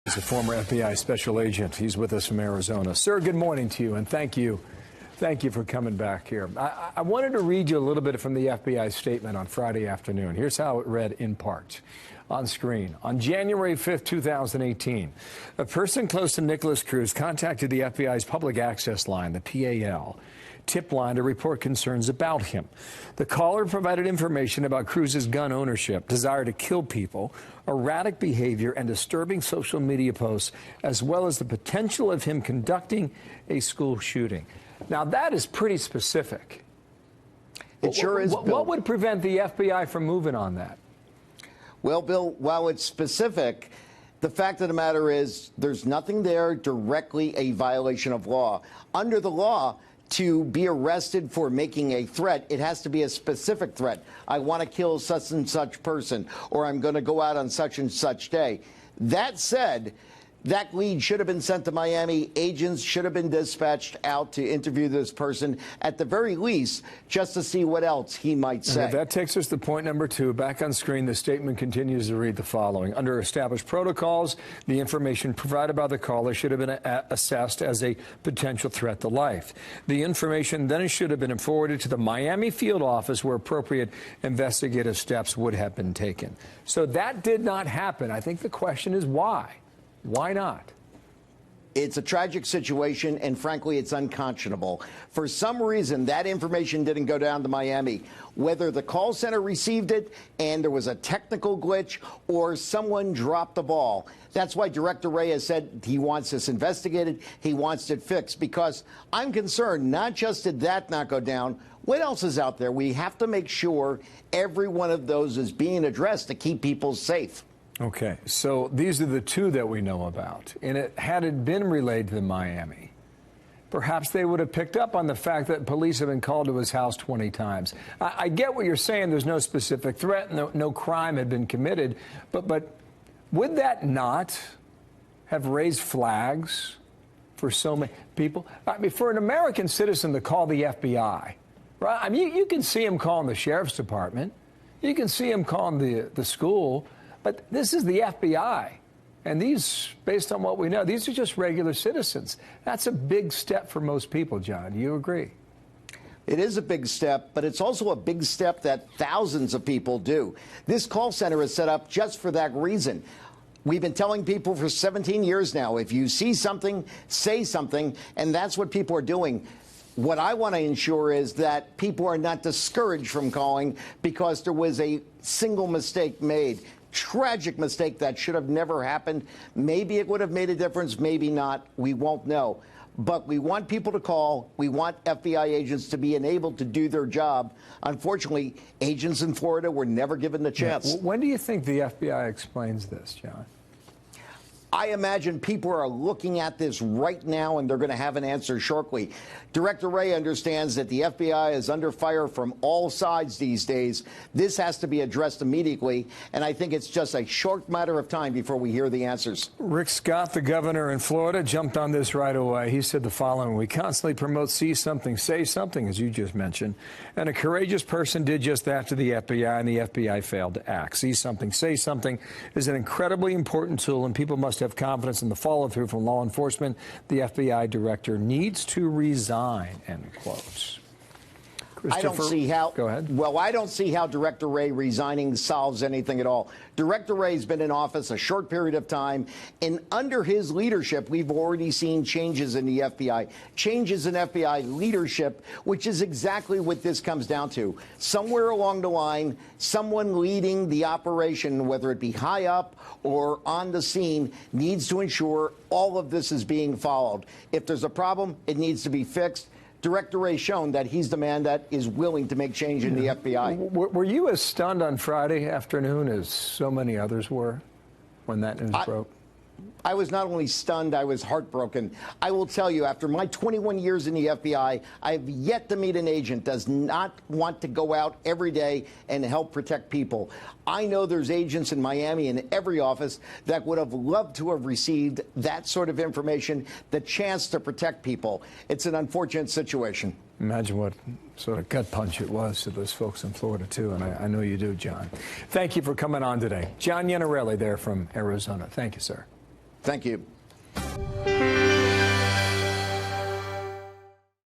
He's a former FBI special agent. He's with us from Arizona. Sir, good morning to you, and thank you. Thank you for coming back here. I wanted to read you a little bit from the FBI statement on Friday afternoon. Here's how it read in part on screen. On January 5th, 2018, a person close to Nicholas Cruz contacted the FBI's public access line, the PAL, tip line to report concerns about him. The caller provided information about Cruz's gun ownership, desire to kill people, erratic behavior, and disturbing social media posts, as well as the potential of him conducting a school shooting. Now, that is pretty specific. It sure is, Bill. What would prevent the FBI from moving on that? Well, Bill, while it's specific, the fact of the matter is there's nothing there directly a violation of law. Under the law, to be arrested for making a threat, it has to be a specific threat. I want to kill such and such person, or I'm going to go out on such and such day. That said, that lead should have been sent to Miami. Agents should have been dispatched out to interview this person, at the very least, just to see what else he might say. And that takes us to point number 2. Back on screen, the statement continues to read the following. Under established protocols, the information provided by the caller should have been assessed as a potential threat to life. The information then should have been forwarded to the Miami field office where appropriate investigative steps would have been taken. So that did not happen. I think the question is why? Why not? It's a tragic situation, and frankly, it's unconscionable. For some reason, that information didn't go down to Miami. Whether the call center received it and there was a technical glitch or someone dropped the ball. That's why Director Reyes said he wants this investigated, he wants it fixed, because I'm concerned not just did that not go down, what else is out there? We have to make sure every one of those is being addressed to keep people safe. Okay, so these are the 2 that we know about. And had it been relayed to Miami, perhaps they would have picked up on the fact that police have been called to his house 20 times. I get what you're saying. There's no specific threat. No crime had been committed. But would that not have raised flags for so many people? I mean, for an American citizen to call the FBI, right? I mean, you can see him calling the sheriff's department. You can see him calling the school. But this is the FBI, and these, based on what we know, these are just regular citizens. That's a big step for most people, John. Do you agree? It is a big step, but it's also a big step that thousands of people do. This call center is set up just for that reason. We've been telling people for 17 years now, if you see something, say something, and that's what people are doing. What I want to ensure is that people are not discouraged from calling because there was a single mistake made. Tragic mistake that should have never happened. Maybe it would have made a difference, maybe not. We won't know. But we want people to call. We want FBI agents to be enabled to do their job. Unfortunately, agents in Florida were never given the chance. Yeah. When do you think the FBI explains this, John? I imagine people are looking at this right now, and they're going to have an answer shortly. Director Wray understands that the FBI is under fire from all sides these days. This has to be addressed immediately, and I think it's just a short matter of time before we hear the answers. Rick Scott, the governor in Florida, jumped on this right away. He said the following: "We constantly promote see something, say something," as you just mentioned. And a courageous person did just that to the FBI, and the FBI failed to act. See something, say something is an incredibly important tool, and people must have confidence in the follow-through from law enforcement. The FBI director needs to resign, end quote. I don't see how. Go ahead. Well, I don't see how Director Wray resigning solves anything at all. Director Wray's been in office a short period of time, and under his leadership, we've already seen changes in the FBI, changes in FBI leadership, which is exactly what this comes down to. Somewhere along the line, someone leading the operation, whether it be high up or on the scene, needs to ensure all of this is being followed. If there's a problem, it needs to be fixed. Director Wray's shown that he's the man that is willing to make change in the FBI. Were you as stunned on Friday afternoon as so many others were when that news broke? I was not only stunned, I was heartbroken. I will tell you, after my 21 years in the FBI, I have yet to meet an agent that does not want to go out every day and help protect people. I know there's agents in Miami in every office that would have loved to have received that sort of information, the chance to protect people. It's an unfortunate situation. Imagine what sort of gut punch it was to those folks in Florida, too, and I know you do, John. Thank you for coming on today. John Iannarelli there from Arizona. Thank you, sir. Thank you.